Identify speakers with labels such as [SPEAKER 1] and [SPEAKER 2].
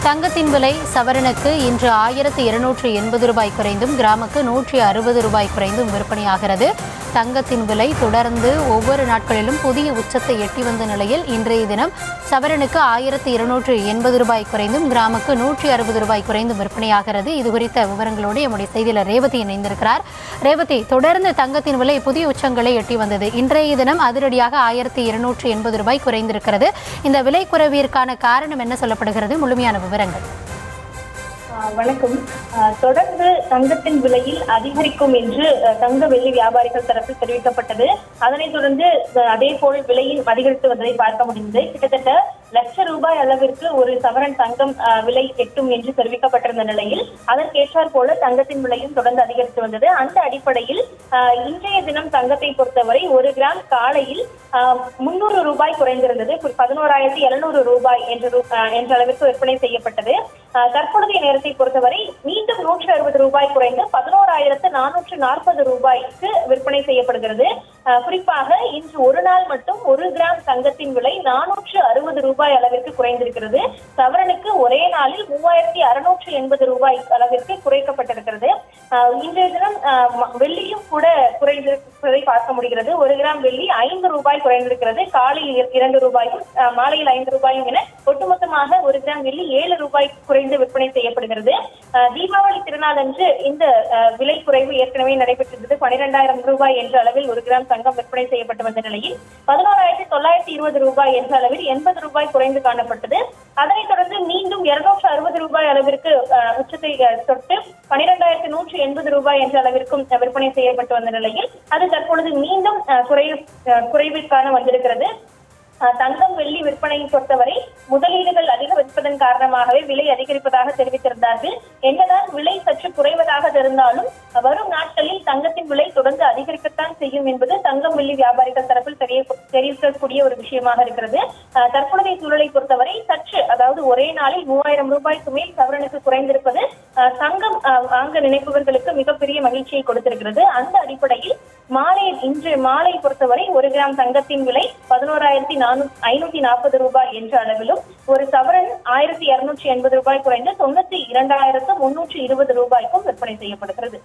[SPEAKER 1] தங்கத்தின் விலை சவரனுக்கு இன்று 1280 ரூபாய் குறைந்தும் கிராமுக்கு 160 ரூபாய் குறைந்தும் விற்பனையாகிறது. தங்கத்தின் விலை தொடர்ந்து ஒவ்வொரு நாட்களிலும் புதிய உச்சத்தை எட்டி வந்த நிலையில் இன்றைய தினம் சவரனுக்கு 1280 ரூபாய் குறைந்தும் கிராமுக்கு 160 ரூபாய் குறைந்தும் விற்பனையாகிறது. இது குறித்த விவரங்களோடு நம்முடைய செய்தியாளர் ரேவதி இணைந்திருக்கிறார். ரேவதி, தொடர்ந்து தங்கத்தின் விலை புதிய உச்சங்களை எட்டி வந்தது. இன்றைய தினம் அதிரடியாக 1280 ரூபாய் குறைந்திருக்கிறது. இந்த விலை குறைவிற்கான காரணம் என்ன சொல்லப்படுகிறது? முழுமையான விவரங்கள்.
[SPEAKER 2] வணக்கம். தொடர்ந்து தங்கத்தின் விலையில் அதிகரிக்கும் என்று தங்க வெள்ளி வியாபாரிகள் தரப்பில் தெரிவிக்கப்பட்டது. அதனைத் தொடர்ந்து அதே போல் விலையில் அதிகரித்து வந்ததை பார்க்க முடிந்தது. கிட்டத்தட்ட லட்ச ரூபாய் அளவிற்கு ஒரு சவரன் தங்கம் விலை எட்டும் என்று தெரிவிக்கப்பட்டிருந்த நிலையில் அதற்கேற்றாற் போல தங்கத்தின் விலையும் தொடர்ந்து அதிகரித்து வந்தது. அந்த அடிப்படையில் இன்றைய தினம் தங்கத்தை பொறுத்தவரை ஒரு கிராம் காலையில் 300 ரூபாய் குறைந்திருந்தது. 11,700 ரூபாய் என்ற அளவிற்கு விற்பனை செய்யப்பட்டது. தற்பொழுதைய நேரத்தை பொறுத்தவரை மீண்டும் 160 ரூபாய் குறைந்து 11,440 ரூபாய்க்கு விற்பனை செய்யப்படுகிறது. குறிப்பாக இன்று ஒரு நாள் மட்டும் ஒரு கிராம் தங்கத்தின் விலை 460 ரூபாய் அளவிற்கு குறைந்திருக்கிறது. சவரனுக்கு ஒரே நாளில் 3,680 ரூபாய் அளவிற்கு குறைக்கப்பட்டிருக்கிறது. இன்றைய தினம் வெள்ளியும் கூட குறைந்திருப்பதை பார்க்க முடிகிறது. ஒரு கிராம் வெள்ளி 5 ரூபாய் குறைந்திருக்கிறது. காலையில் 2 ரூபாயும் மாலையில் 5 ரூபாயும் என ஒட்டுமொத்தமாக ஒரு கிராம் வெள்ளி 7 ரூபாய் குறைந்து விற்பனை செய்யப்படுகிறது. தீபாவளி திருநாள் அன்று இந்த விலை குறைவு ஏற்கனவே நடைபெற்றிருந்தது. 12,000 ரூபாய் என்ற அளவில் ஒரு கிராம் தங்கம் விற்பனை செய்யப்பட்டு வந்த நிலையில் 11,920 ரூபாய் என்ற அளவில் 80 ரூபாய் குறைந்து காணப்பட்டது. அதனைத் தொடர்ந்து மீண்டும் 260 ரூபாய் அளவிற்கு உச்சத்தை தொட்டு 12,180 ரூபாய் என்ற அளவிற்கும் விற்பனை செய்யப்பட்டு வந்த நிலையில் அது தற்பொழுது மீண்டும் குறைவிற்கான வந்திருக்கிறது. தங்கம் வெள்ளி விற்பனையை பொறுத்தவரை முதலீடுகள் அதிகரிப்பதன் காரணமாகவே விலை அதிகரிப்பதாக தெரிவித்திருந்தார்கள். என்னதான் விலை சற்று குறைவதாக இருந்தாலும் வரும் நாட்களில் தங்கத்தின் விலை தொடர்ந்து அதிகரிக்கத்தான் செய்யும் என்பது தங்கம் வெள்ளி வியாபாரிகள் தரப்பில் தெரிவிக்கக்கூடிய ஒரு விஷயமாக இருக்கிறது. தற்போதைய சூழலை பொறுத்தவரை சற்று, அதாவது ஒரே நாளில் 3,000 ரூபாய்க்கு மேல் சவரனுக்கு குறைந்திருப்பது தங்கம் வாங்க நினைப்பவர்களுக்கு மிகப்பெரிய மகிழ்ச்சியை கொடுத்திருக்கிறது. அந்த அடிப்படையில் இன்று மாலை பொறுத்தவரை ஒரு கிராம் தங்கத்தின் விலை 11,540 ரூபாய் என்ற அளவிலும் ஒரு சவரன் 1,280 ரூபாய் குறைந்து 92,320 ரூபாய்க்கும் விற்பனை செய்யப்படுகிறது.